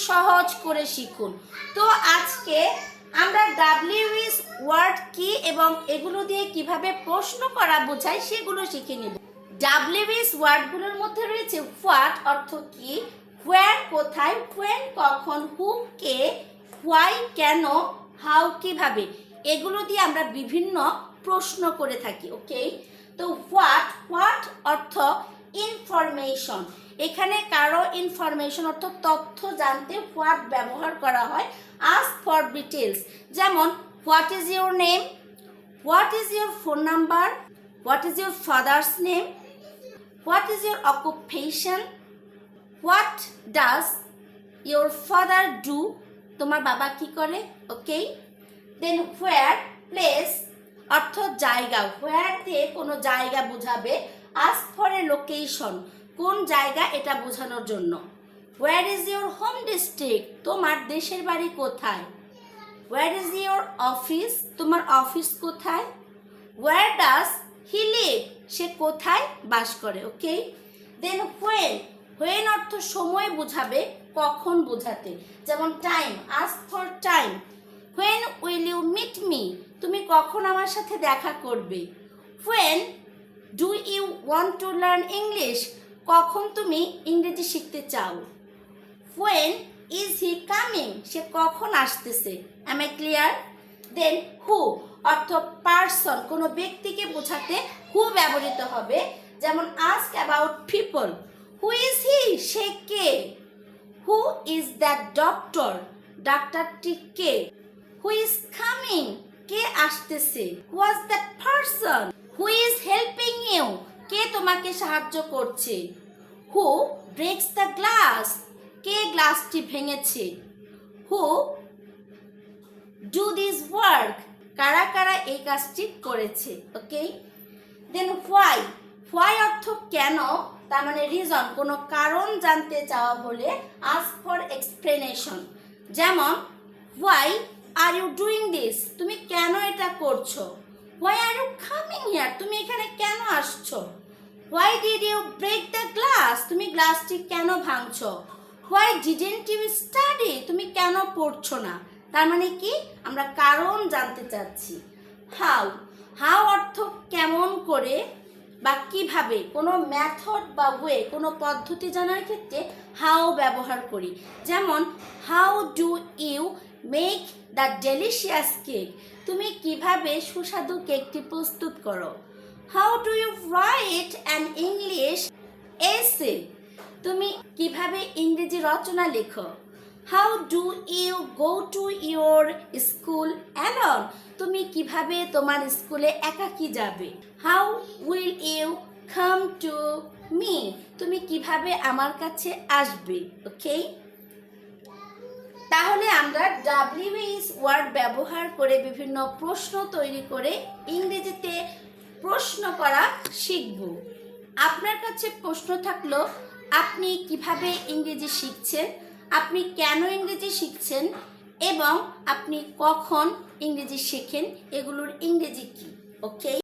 সহজ করে শিখুন। তো আজকে আমরা ডাব্লিউএস ওয়ার্ড কি এবং এগুলো দিয়ে কিভাবে প্রশ্ন করা বোঝায় সেগুলো শিখে নেব। ডাব্লিউএস ওয়ার্ডগুলোর মধ্যে রয়েছে হোয়াট অর্থ কি, হোয়ার কোথায়, হোয়েন কখন, হু কে, হোয়াই কেন, হাউ কিভাবে, এগুলো দিয়ে আমরা বিভিন্ন প্রশ্ন করে থাকি। ওকে, তো হোয়াট অর্থ ইনফরমেশন, এখানে কারো ইনফরমেশন অর্থ তথ্য জানতে হোয়াট ব্যবহার করা হয়। আস্ক ফর ডিটেলস, যেমন what is your name, what is your phone number, what is your father's name, what is your occupation, what does your father do, তোমার বাবা কি করে। ওকে, দেন হোয়ার, প্লেস অর্থ জায়গা, হোয়ার দিয়ে কোনো জায়গা বোঝাবে। আস্ক ফর এ লোকেশন, কোন জায়গা এটা বোঝানোর জন্য। Where is your home district, তোমার দেশের বাড়ি কোথায়। হোয়ার ইজ ইউর অফিস, তোমার অফিস কোথায়। হোয়ার ডাজ হি লিভ, সে কোথায় বাস করে। ওকে, দেন হোয়েন অর্থ সময় বোঝাবে, কখন বোঝাতে, যেমন time, ask for time. When will you meet me, তুমি কখন আমার সাথে দেখা করবে। When do you want to learn English, কখন তুমি ইংরেজি শিখতে চাও। হোয়েন ইজ হি কামিং, সে কখন আসতেছে। Am I clear? Then who অর্থ পার্সন, কোনো ব্যক্তিকে বোঝাতে হু ব্যবহৃত হবে, যেমন ask about people. Who is he, সে কে। হু ইজ দ্যাট ডক্টর, ডাক্তারটি কে। হু ইজ কামিং, কে আসতেছে। Who was that person. Who is helping you, কে তোমাকে সাহায্য করছে। হু ব্রেক্স দ্য গ্লাস, কে গ্লাসটি ভেঙেছে। হু ডু দিস ওয়ার্ক, কারা কারা এই কাজটি করেছে। ওকে, দেন হোয়াই অর্থ কেন, তার মানে রিজন, কোনো কারণ জানতে চাওয়া হলে আস্ক ফর এক্সপ্লেনেশন, যেমন why are you doing this, তুমি কেন এটা করছো। Why are you coming here, তুমি এখানে কেন আসছো। Why did you break the glass, তুমি গ্লাসটি কেন ভাঙছো। হোয়াই ডিডেন্ট ইউ স্টাডি, তুমি কেন পড়ছো না। তার মানে কি, আমরা কারণ জানতে চাচ্ছি। হাউ অর্থ কেমন করে বা কিভাবে, কোনো মেথড বা ওয়ে, কোনো পদ্ধতি জানার ক্ষেত্রে হাউ ব্যবহার করি, যেমন how do you make the delicious cake, তুমি কিভাবে সুস্বাদু কেকটি প্রস্তুত করো। How do you write an English essay, তুমি কিভাবে ইংরেজি রচনা লেখো। How do you go to your school alone, তুমি কিভাবে তোমার স্কুলে একাকী যাবে। How will you come to me, তুমি কিভাবে আমার কাছে আসবে। ওকে, তাহলে আমরা ডাব্লিউএস ওয়ার্ড ব্যবহার করে বিভিন্ন প্রশ্ন তৈরি করে ইংরেজিতে প্রশ্ন করা শিখব। আপনার কাছে প্রশ্ন থাকলো, আপনি কিভাবে ইংরেজি শিখছেন, আপনি কেন ইংরেজি শিখছেন এবং আপনি কখন ইংরেজি শেখেন, এগুলোর ইংরেজি কি। ওকে।